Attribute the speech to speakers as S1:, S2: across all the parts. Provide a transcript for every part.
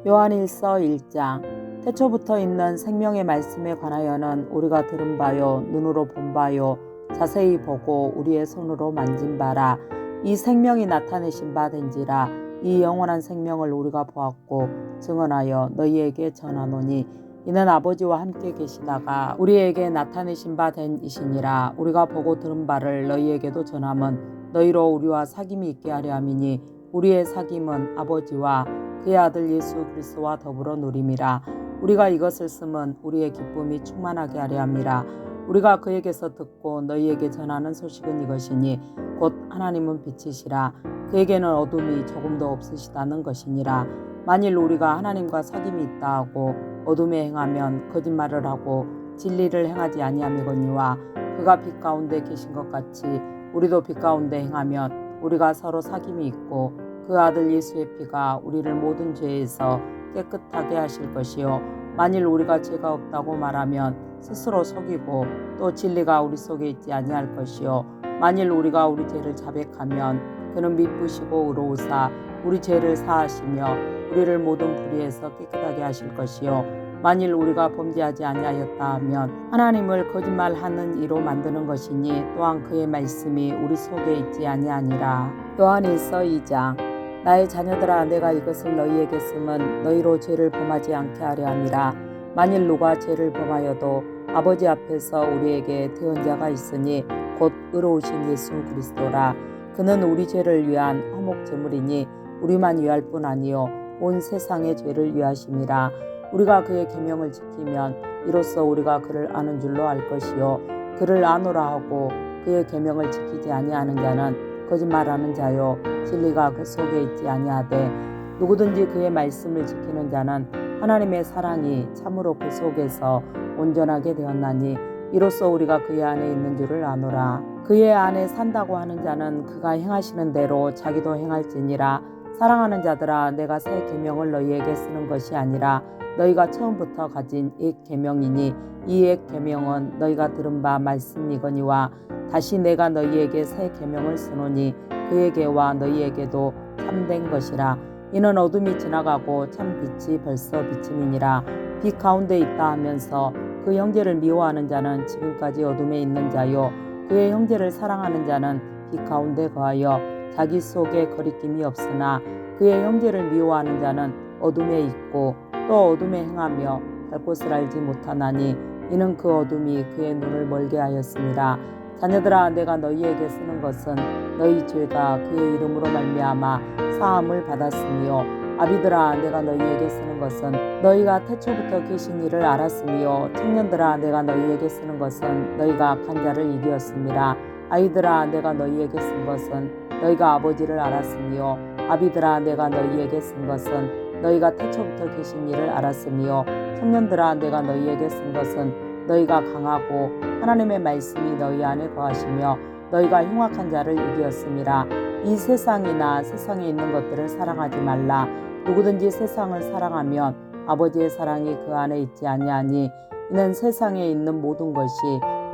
S1: 요한일서 1장. 태초부터 있는 생명의 말씀에 관하여는 우리가 들은 바요 눈으로 본 바요 자세히 보고 우리의 손으로 만진 바라. 이 생명이 나타내신 바 된지라. 이 영원한 생명을 우리가 보았고 증언하여 너희에게 전하노니 이는 아버지와 함께 계시다가 우리에게 나타내신 바 된 이시니라. 우리가 보고 들은 바를 너희에게도 전함은 너희로 우리와 사귐이 있게 하려 함이니 우리의 사귐은 아버지와 그의 아들 예수 그리스도와 더불어 누림이라. 우리가 이것을 쓰면 우리의 기쁨이 충만하게 하려 함이라. 우리가 그에게서 듣고 너희에게 전하는 소식은 이것이니 곧 하나님은 빛이시라. 그에게는 어둠이 조금도 없으시다는 것이니라. 만일 우리가 하나님과 사귐이 있다 하고 어둠에 행하면 거짓말을 하고 진리를 행하지 아니함이거니와 그가 빛 가운데 계신 것 같이 우리도 빛 가운데 행하면 우리가 서로 사귐이 있고 그 아들 예수의 피가 우리를 모든 죄에서 깨끗하게 하실 것이요 만일 우리가 죄가 없다고 말하면 스스로 속이고 또 진리가 우리 속에 있지 아니할 것이요 만일 우리가 우리 죄를 자백하면 그는 미쁘시고 의로우사 우리 죄를 사하시며 우리를 모든 불의에서 깨끗하게 하실 것이요 만일 우리가 범죄하지 아니하였다 하면 하나님을 거짓말하는 이로 만드는 것이니 또한 그의 말씀이 우리 속에 있지 아니하니라. 요한일서 2장. 나의 자녀들아 내가 이것을 너희에게 쓰면 너희로 죄를 범하지 않게 하려 함이라. 만일 누가 죄를 범하여도 아버지 앞에서 우리에게 대언자가 있으니 곧 의로우신 예수 그리스도라. 그는 우리 죄를 위한 화목 제물이니 우리만 위할 뿐 아니요 온 세상의 죄를 위하심이라. 우리가 그의 계명을 지키면 이로써 우리가 그를 아는 줄로 알 것이요 그를 아노라 하고 그의 계명을 지키지 아니하는 자는 거짓말하는 자요 진리가 그 속에 있지 아니하되 누구든지 그의 말씀을 지키는 자는 하나님의 사랑이 참으로 그 속에서 온전하게 되었나니 이로써 우리가 그의 안에 있는 줄을 아노라. 그의 안에 산다고 하는 자는 그가 행하시는 대로 자기도 행할지니라. 사랑하는 자들아 내가 새 계명을 너희에게 쓰는 것이 아니라 너희가 처음부터 가진 옛 계명이니 이 옛 계명은 너희가 들은 바 말씀이거니와 다시 내가 너희에게 새 계명을 쓰노니 그에게와 너희에게도 참된 것이라. 이는 어둠이 지나가고 참 빛이 벌써 비침이니라. 빛 가운데 있다 하면서 그 형제를 미워하는 자는 지금까지 어둠에 있는 자요 그의 형제를 사랑하는 자는 빛 가운데 거하여 자기 속에 거리낌이 없으나 그의 형제를 미워하는 자는 어둠에 있고 또 어둠에 행하며 갈 곳을 알지 못하나니 이는 그 어둠이 그의 눈을 멀게 하였습니다. 자녀들아 내가 너희에게 쓰는 것은 너희 죄가 그의 이름으로 말미암아 사함을 받았으며 아비들아 내가 너희에게 쓰는 것은 너희가 태초부터 계신 이를 알았으며 청년들아 내가 너희에게 쓰는 것은 너희가 악한 자를 이기었습니다. 아이들아 내가 너희에게 쓴 것은 너희가 아버지를 알았으며 아비들아 내가 너희에게 쓴 것은 너희가 태초부터 계신 이를 알았으며 청년들아 내가 너희에게 쓴 것은 너희가 강하고 하나님의 말씀이 너희 안에 거하시며 너희가 흉악한 자를 이기었음이라. 이 세상이나 세상에 있는 것들을 사랑하지 말라. 누구든지 세상을 사랑하면 아버지의 사랑이 그 안에 있지 아니하니 이는 세상에 있는 모든 것이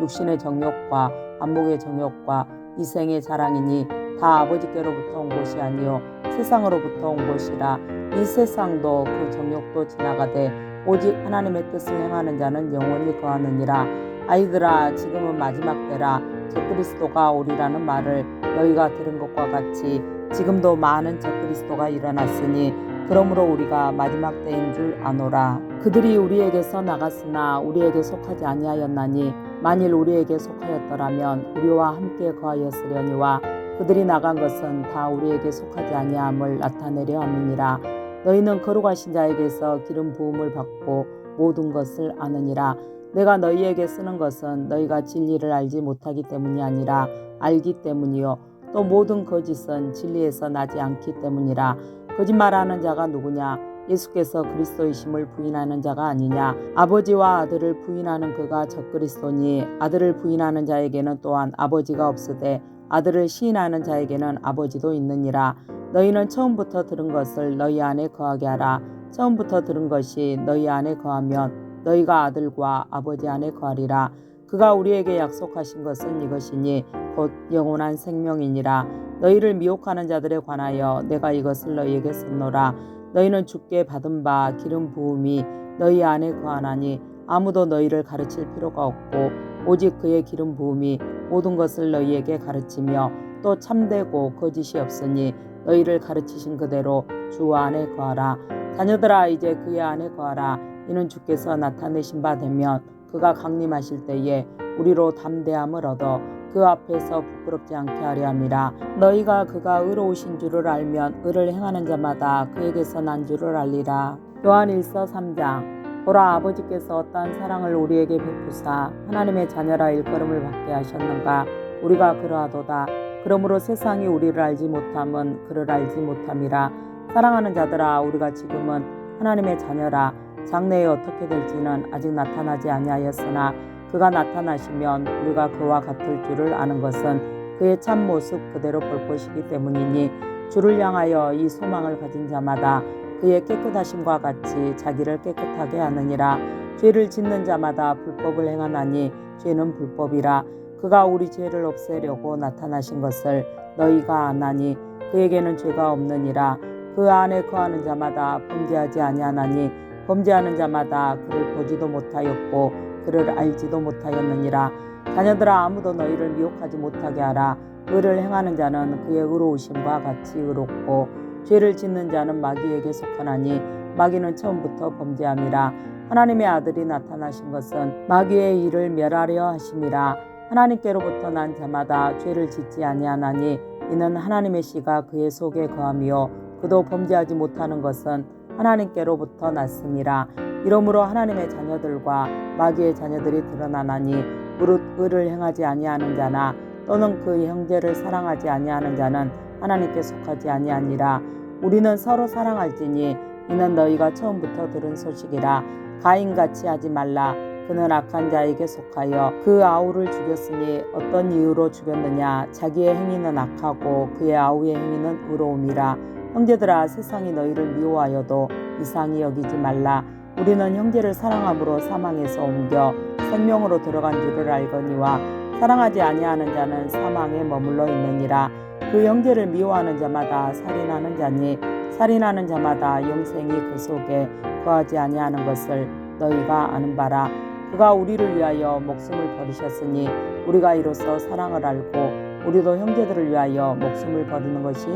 S1: 육신의 정욕과 안목의 정욕과 이생의 자랑이니 다 아버지께로부터 온 것이 아니요 세상으로부터 온 것이라. 이 세상도 그 정욕도 지나가되 오직 하나님의 뜻을 행하는 자는 영원히 거하느니라. 아이들아 지금은 마지막 때라. 적그리스도가 오리라는 말을 너희가 들은 것과 같이 지금도 많은 적그리스도가 일어났으니 그러므로 우리가 마지막 때인 줄 아노라. 그들이 우리에게서 나갔으나 우리에게 속하지 아니하였나니 만일 우리에게 속하였더라면 우리와 함께 거하였으려니와 그들이 나간 것은 다 우리에게 속하지 아니함을 나타내려 함이니라. 너희는 거룩하신 자에게서 기름 부음을 받고 모든 것을 아느니라. 내가 너희에게 쓰는 것은 너희가 진리를 알지 못하기 때문이 아니라 알기 때문이요 또 모든 거짓은 진리에서 나지 않기 때문이라. 거짓말하는 자가 누구냐? 예수께서 그리스도이심을 부인하는 자가 아니냐? 아버지와 아들을 부인하는 그가 적그리스도니 아들을 부인하는 자에게는 또한 아버지가 없으되 아들을 시인하는 자에게는 아버지도 있느니라. 너희는 처음부터 들은 것을 너희 안에 거하게 하라. 처음부터 들은 것이 너희 안에 거하면 너희가 아들과 아버지 안에 거하리라. 그가 우리에게 약속하신 것은 이것이니 곧 영원한 생명이니라. 너희를 미혹하는 자들에 관하여 내가 이것을 너희에게 썼노라. 너희는 주께 받은 바 기름 부음이 너희 안에 거하나니 아무도 너희를 가르칠 필요가 없고 오직 그의 기름 부음이 모든 것을 너희에게 가르치며 또 참되고 거짓이 없으니 너희를 가르치신 그대로 주 안에 거하라. 자녀들아 이제 그의 안에 거하라. 이는 주께서 나타내신 바 되면 그가 강림하실 때에 우리로 담대함을 얻어 그 앞에서 부끄럽지 않게 하려 함이라. 너희가 그가 의로우신 줄을 알면 의를 행하는 자마다 그에게서 난 줄을 알리라. 요한일서 3장. 보라, 아버지께서 어떠한 사랑을 우리에게 베푸사 하나님의 자녀라 일컬음을 받게 하셨는가. 우리가 그러하도다. 그러므로 세상이 우리를 알지 못함은 그를 알지 못함이라. 사랑하는 자들아, 우리가 지금은 하나님의 자녀라. 장래에 어떻게 될지는 아직 나타나지 아니하였으나 그가 나타나시면 우리가 그와 같을 줄을 아는 것은 그의 참모습 그대로 볼 것이기 때문이니 주를 향하여 이 소망을 가진 자마다 그의 깨끗하심과 같이 자기를 깨끗하게 하느니라. 죄를 짓는 자마다 불법을 행하나니 죄는 불법이라. 그가 우리 죄를 없애려고 나타나신 것을 너희가 아나니 그에게는 죄가 없느니라. 그 안에 거하는 자마다 범죄하지 아니하나니 범죄하는 자마다 그를 보지도 못하였고 그를 알지도 못하였느니라. 자녀들아, 아무도 너희를 미혹하지 못하게 하라. 의를 행하는 자는 그의 의로우심과 같이 의롭고 죄를 짓는 자는 마귀에게 속하나니 마귀는 처음부터 범죄함이라. 하나님의 아들이 나타나신 것은 마귀의 일을 멸하려 하심이라. 하나님께로부터 난 자마다 죄를 짓지 아니하나니 이는 하나님의 씨가 그의 속에 거하며 그도 범죄하지 못하는 것은 하나님께로부터 났음이라. 이러므로 하나님의 자녀들과 마귀의 자녀들이 드러나나니 무릇 의를 행하지 아니하는 자나 또는 그 형제를 사랑하지 아니하는 자는 하나님께 속하지 아니하니라. 우리는 서로 사랑할지니 이는 너희가 처음부터 들은 소식이라. 가인같이 하지 말라. 그는 악한 자에게 속하여 그 아우를 죽였으니 어떤 이유로 죽였느냐. 자기의 행위는 악하고 그의 아우의 행위는 의로움이라. 형제들아, 세상이 너희를 미워하여도 이상히 여기지 말라. 우리는 형제를 사랑함으로 사망에서 옮겨 생명으로 들어간 줄을 알거니와 사랑하지 아니하는 자는 사망에 머물러 있느니라. 그 형제를 미워하는 자마다 살인하는 자니 살인하는 자마다 영생이 그 속에 거하지 아니하는 것을 너희가 아는 바라. 그가 우리를 위하여 목숨을 버리셨으니 우리가 이로써 사랑을 알고 우리도 형제들을 위하여 목숨을 버리는 것이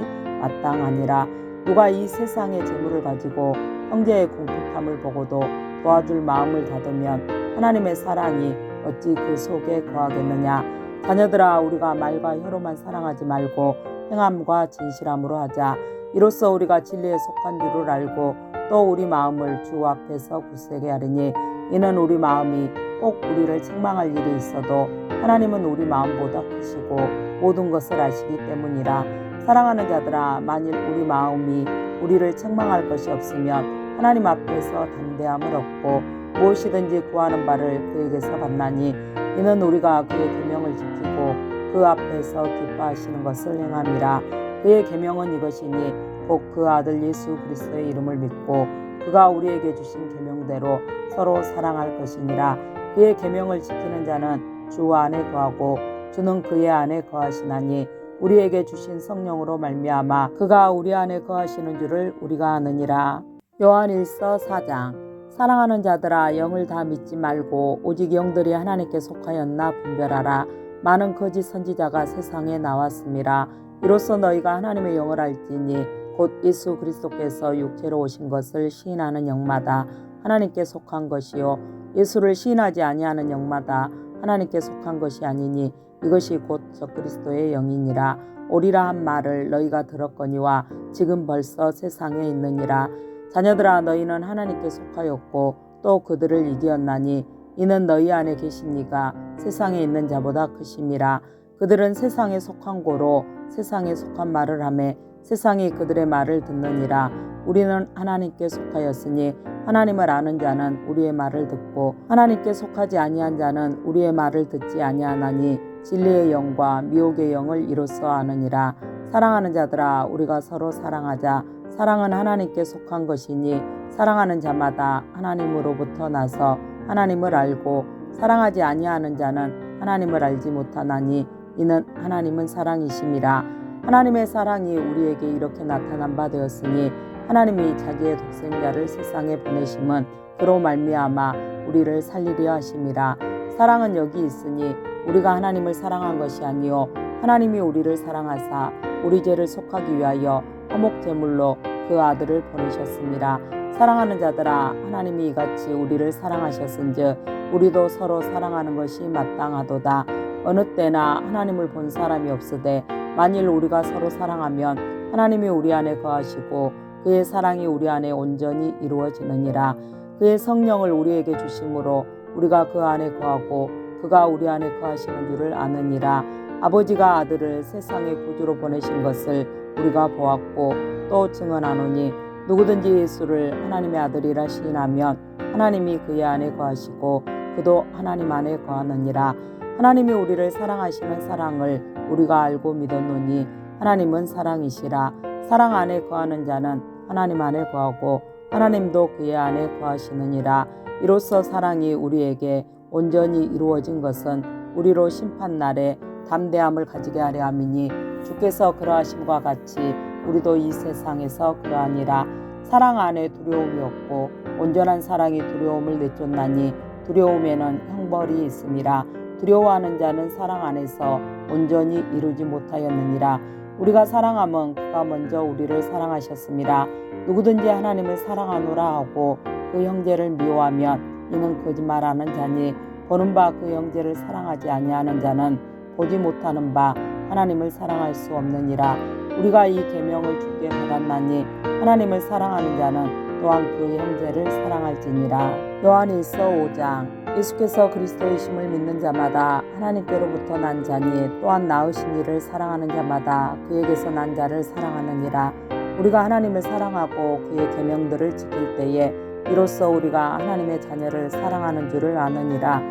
S1: 마땅하니라. 누가 이 세상의 재물을 가지고 형제의 궁핍함을 보고도 도와줄 마음을 닫으면 하나님의 사랑이 어찌 그 속에 거하겠느냐. 자녀들아, 우리가 말과 혀로만 사랑하지 말고 행함과 진실함으로 하자. 이로써 우리가 진리에 속한 줄을 알고 또 우리 마음을 주 앞에서 굳세게 하리니 이는 우리 마음이 꼭 우리를 책망할 일이 있어도 하나님은 우리 마음보다 크시고 모든 것을 아시기 때문이라. 사랑하는 자들아, 만일 우리 마음이 우리를 책망할 것이 없으면 하나님 앞에서 담대함을 얻고 무엇이든지 구하는 바를 그에게서 받나니 이는 우리가 그의 계명을 지키고 그 앞에서 기뻐하시는 것을 행함이라. 그의 계명은 이것이니 곧 그 아들 예수 그리스도의 이름을 믿고 그가 우리에게 주신 계명대로 서로 사랑할 것이니라. 그의 계명을 지키는 자는 주 안에 거하고 주는 그의 안에 거하시나니 우리에게 주신 성령으로 말미암아 그가 우리 안에 거하시는 줄을 우리가 아느니라. 요한일서 4장. 사랑하는 자들아, 영을 다 믿지 말고 오직 영들이 하나님께 속하였나 분별하라. 많은 거짓 선지자가 세상에 나왔음이라. 이로써 너희가 하나님의 영을 알지니 곧 예수 그리스도께서 육체로 오신 것을 시인하는 영마다 하나님께 속한 것이요 예수를 시인하지 아니하는 영마다 하나님께 속한 것이 아니니 이것이 곧 적그리스도의 영이니라. 오리라 한 말을 너희가 들었거니와 지금 벌써 세상에 있느니라. 자녀들아, 너희는 하나님께 속하였고 또 그들을 이기었나니 이는 너희 안에 계신 이가 세상에 있는 자보다 크심이라. 그들은 세상에 속한 고로 세상에 속한 말을 하매 세상이 그들의 말을 듣느니라. 우리는 하나님께 속하였으니 하나님을 아는 자는 우리의 말을 듣고 하나님께 속하지 아니한 자는 우리의 말을 듣지 아니하나니 진리의 영과 미혹의 영을 이로써 아느니라. 사랑하는 자들아, 우리가 서로 사랑하자. 사랑은 하나님께 속한 것이니 사랑하는 자마다 하나님으로부터 나서 하나님을 알고 사랑하지 아니하는 자는 하나님을 알지 못하나니 이는 하나님은 사랑이심이라. 하나님의 사랑이 우리에게 이렇게 나타난 바 되었으니 하나님이 자기의 독생자를 세상에 보내심은 그로 말미암아 우리를 살리려 하심이라. 사랑은 여기 있으니 우리가 하나님을 사랑한 것이 아니요 하나님이 우리를 사랑하사 우리 죄를 속하기 위하여 화목 제물로 그 아들을 보내셨습니다. 사랑하는 자들아, 하나님이 이같이 우리를 사랑하셨은즉 우리도 서로 사랑하는 것이 마땅하도다. 어느 때나 하나님을 본 사람이 없으되 만일 우리가 서로 사랑하면 하나님이 우리 안에 거하시고 그의 사랑이 우리 안에 온전히 이루어지느니라. 그의 성령을 우리에게 주심으로 우리가 그 안에 거하고 그가 우리 안에 거하시는 줄을 아느니라. 아버지가 아들을 세상의 구주로 보내신 것을 우리가 보았고 또 증언하노니 누구든지 예수를 하나님의 아들이라 시인하면 하나님이 그의 안에 거하시고 그도 하나님 안에 거하느니라. 하나님이 우리를 사랑하시는 사랑을 우리가 알고 믿었노니 하나님은 사랑이시라. 사랑 안에 거하는 자는 하나님 안에 거하고 하나님도 그의 안에 거하시느니라. 이로써 사랑이 우리에게 온전히 이루어진 것은 우리로 심판날에 담대함을 가지게 하려 함이니 주께서 그러하심과 같이 우리도 이 세상에서 그러하니라. 사랑 안에 두려움이 없고 온전한 사랑이 두려움을 내쫓나니 두려움에는 형벌이 있음이라. 두려워하는 자는 사랑 안에서 온전히 이루지 못하였느니라. 우리가 사랑함은 그가 먼저 우리를 사랑하셨음이라. 누구든지 하나님을 사랑하노라 하고 그 형제를 미워하면 이는 거짓말하는 자니 보는 바 그 형제를 사랑하지 아니하는 자는 보지 못하는 바 하나님을 사랑할 수 없느니라. 우리가 이 계명을 주께 받았나니 하나님을 사랑하는 자는 또한 그 형제를 사랑할지니라. 요한일서 5장. 예수께서 그리스도이심을 믿는 자마다 하나님께로부터 난 자니 또한 낳으신 이를 사랑하는 자마다 그에게서 난 자를 사랑하느니라. 우리가 하나님을 사랑하고 그의 계명들을 지킬 때에 이로써 우리가 하나님의 자녀를 사랑하는 줄을 아느니라.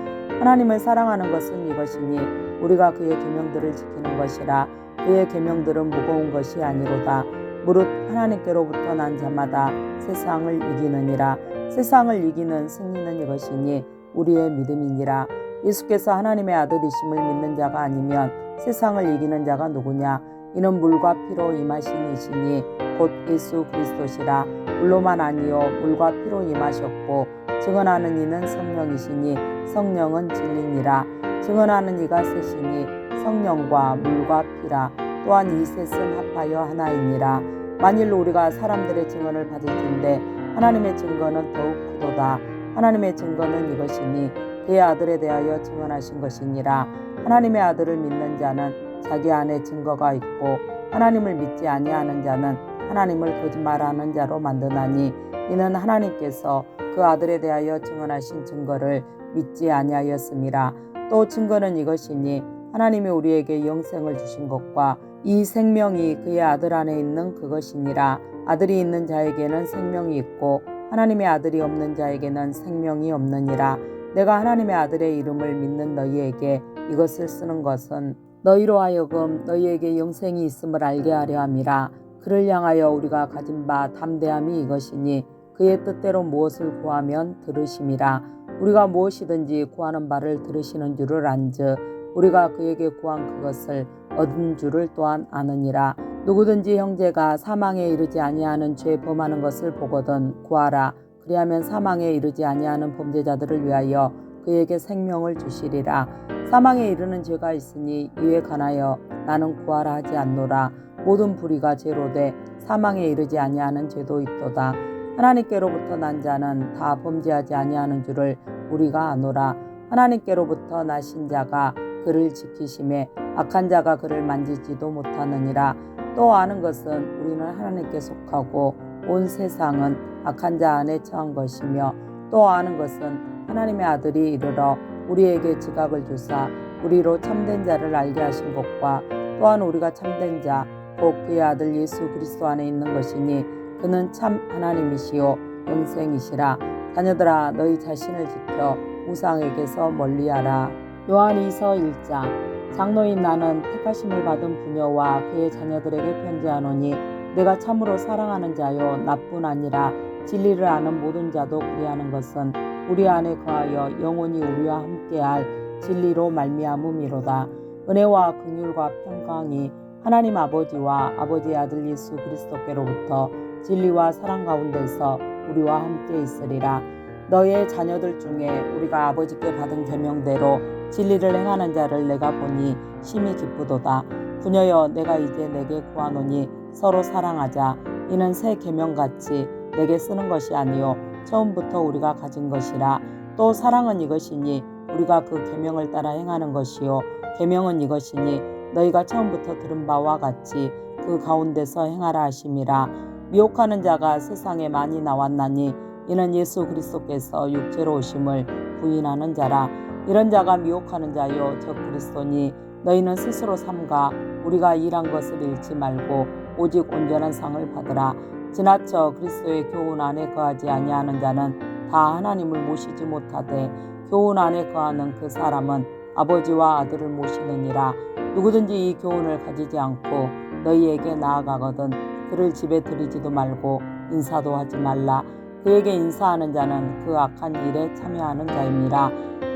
S1: 하나님을 사랑하는 것은 이것이니 우리가 그의 계명들을 지키는 것이라. 그의 계명들은 무거운 것이 아니로다. 무릇 하나님께로부터 난 자마다 세상을 이기느니라. 세상을 이기는 승리는 이것이니 우리의 믿음이니라. 예수께서 하나님의 아들이심을 믿는 자가 아니면 세상을 이기는 자가 누구냐? 이는 물과 피로 임하신 이시니 곧 예수 그리스도시라. 물로만 아니요 물과 피로 임하셨고 증언하는 이는 성령이시니 성령은 진리니라. 증언하는 이가 셋이니 성령과 물과 피라. 또한 이 셋은 합하여 하나이니라. 만일 우리가 사람들의 증언을 받을 텐데 하나님의 증거는 더욱 크도다. 하나님의 증거는 이것이니 그의 아들에 대하여 증언하신 것이니라. 하나님의 아들을 믿는 자는 자기 안에 증거가 있고 하나님을 믿지 아니하는 자는 하나님을 거짓말하는 자로 만드나니 이는 하나님께서 그 아들에 대하여 증언하신 증거를 믿지 아니하였음이라. 또 증거는 이것이니 하나님이 우리에게 영생을 주신 것과 이 생명이 그의 아들 안에 있는 그것이니라. 아들이 있는 자에게는 생명이 있고 하나님의 아들이 없는 자에게는 생명이 없느니라. 내가 하나님의 아들의 이름을 믿는 너희에게 이것을 쓰는 것은 너희로 하여금 너희에게 영생이 있음을 알게 하려 함이라. 그를 향하여 우리가 가진 바 담대함이 이것이니 그의 뜻대로 무엇을 구하면 들으심이라. 우리가 무엇이든지 구하는 바를 들으시는 줄을 안즉 우리가 그에게 구한 그것을 얻은 줄을 또한 아느니라. 누구든지 형제가 사망에 이르지 아니하는 죄 범하는 것을 보거든 구하라. 그리하면 사망에 이르지 아니하는 범죄자들을 위하여 그에게 생명을 주시리라. 사망에 이르는 죄가 있으니 이에 관하여 나는 구하라 하지 않노라. 모든 불의가 죄로 돼 사망에 이르지 아니하는 죄도 있도다. 하나님께로부터 난 자는 다 범죄하지 아니하는 줄을 우리가 아노라. 하나님께로부터 나신 자가 그를 지키심에 악한 자가 그를 만지지도 못하느니라. 또 아는 것은 우리는 하나님께 속하고 온 세상은 악한 자 안에 처한 것이며 또 아는 것은 하나님의 아들이 이르러 우리에게 지각을 주사 우리로 참된 자를 알게 하신 것과 또한 우리가 참된 자 곧 그의 아들 예수 그리스도 안에 있는 것이니 그는 참 하나님이시요 영생이시라. 자녀들아 너희 자신을 지켜 우상에게서 멀리하라. 요한이서 1장. 장로인 나는 택하심을 받은 부녀와 그의 자녀들에게 편지하노니 내가 참으로 사랑하는 자요 나뿐 아니라 진리를 아는 모든 자도 그리하는 것은 우리 안에 거하여 영원히 우리와 함께할 진리로 말미암음이로다. 은혜와 긍휼과 평강이 하나님 아버지와 아버지의 아들 예수 그리스도께로부터 진리와 사랑 가운데서 우리와 함께 있으리라. 너의 자녀들 중에 우리가 아버지께 받은 계명대로 진리를 행하는 자를 내가 보니 심히 기쁘도다. 부녀여, 내가 이제 내게 구하노니 서로 사랑하자. 이는 새 계명같이 내게 쓰는 것이 아니요 처음부터 우리가 가진 것이라. 또 사랑은 이것이니 우리가 그 계명을 따라 행하는 것이요 계명은 이것이니 너희가 처음부터 들은 바와 같이 그 가운데서 행하라 하심이라. 미혹하는 자가 세상에 많이 나왔나니 이는 예수 그리스도께서 육체로 오심을 부인하는 자라. 이런 자가 미혹하는 자요 저 그리스도니 너희는 스스로 삼가 우리가 일한 것을 잃지 말고 오직 온전한 상을 받으라. 지나쳐 그리스도의 교훈 안에 거하지 아니하는 자는 다 하나님을 모시지 못하되 교훈 안에 거하는 그 사람은 아버지와 아들을 모시느니라. 누구든지 이 교훈을 가지지 않고 너희에게 나아가거든 그를 집에 들이지도 말고 인사도 하지 말라. 그에게 인사하는 자는 그 악한 일에 참여하는 자임이라.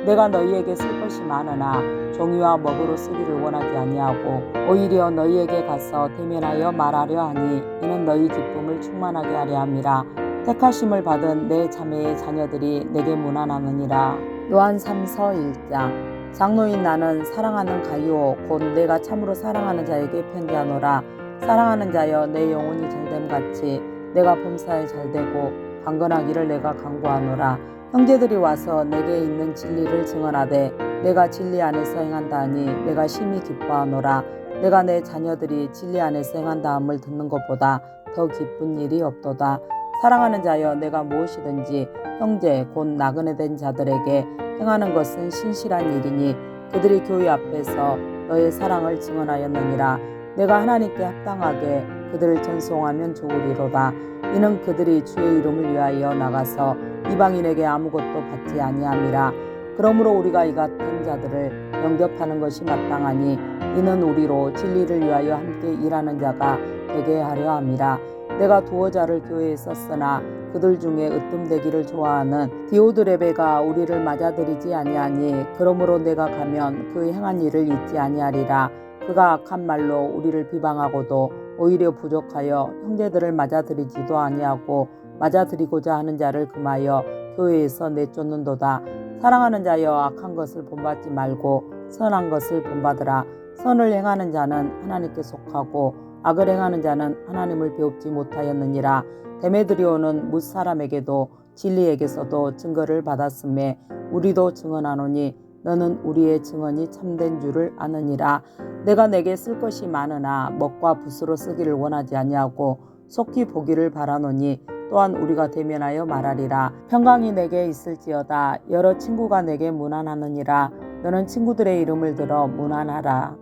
S1: 내가 너희에게 쓸 것이 많으나 종이와 먹으로 쓰기를 원하지 아니하고 오히려 너희에게 가서 대면하여 말하려 하니 이는 너희 기쁨을 충만하게 하려 함이라. 택하심을 받은 내 자매의 자녀들이 내게 문안하느니라. 요한 3서 1장. 장로인 나는 사랑하는 가이오 곧 내가 참으로 사랑하는 자에게 편지하노라. 사랑하는 자여, 내 영혼이 잘됨 같이 내가 범사에 잘되고 강건하기를 내가 간구하노라. 형제들이 와서 내게 있는 진리를 증언하되 내가 진리 안에서 행한다 하니 내가 심히 기뻐하노라. 내가 내 자녀들이 진리 안에서 행한다함을 듣는 것보다 더 기쁜 일이 없도다. 사랑하는 자여, 내가 무엇이든지 형제 곧 나그네 된 자들에게 행하는 것은 신실한 일이니 그들이 교회 앞에서 너의 사랑을 증언하였느니라. 내가 하나님께 합당하게 그들을 전송하면 좋으리로다. 이는 그들이 주의 이름을 위하여 나가서 이방인에게 아무것도 받지 아니함이라. 그러므로 우리가 이 같은 자들을 영접하는 것이 마땅하니 이는 우리로 진리를 위하여 함께 일하는 자가 되게 하려 함이라. 내가 두어자를 교회에 썼으나 그들 중에 으뜸되기를 좋아하는 디오드레베가 우리를 맞아들이지 아니하니 그러므로 내가 가면 그 행한 일을 잊지 아니하리라. 그가 악한 말로 우리를 비방하고도 오히려 부족하여 형제들을 맞아들이지도 아니하고 맞아들이고자 하는 자를 금하여 교회에서 내쫓는도다. 사랑하는 자여, 악한 것을 본받지 말고 선한 것을 본받으라. 선을 행하는 자는 하나님께 속하고 악을 행하는 자는 하나님을 배웁지 못하였느니라. 데메드리오는 뭇 사람에게도 진리에게서도 증거를 받았음에 우리도 증언하노니 너는 우리의 증언이 참된 줄을 아느니라. 내가 내게 쓸 것이 많으나 먹과 붓으로 쓰기를 원하지 아니하고 속히 보기를 바라노니 또한 우리가 대면하여 말하리라. 평강이 내게 있을지어다. 여러 친구가 내게 문안하느니라. 너는 친구들의 이름을 들어 문안하라.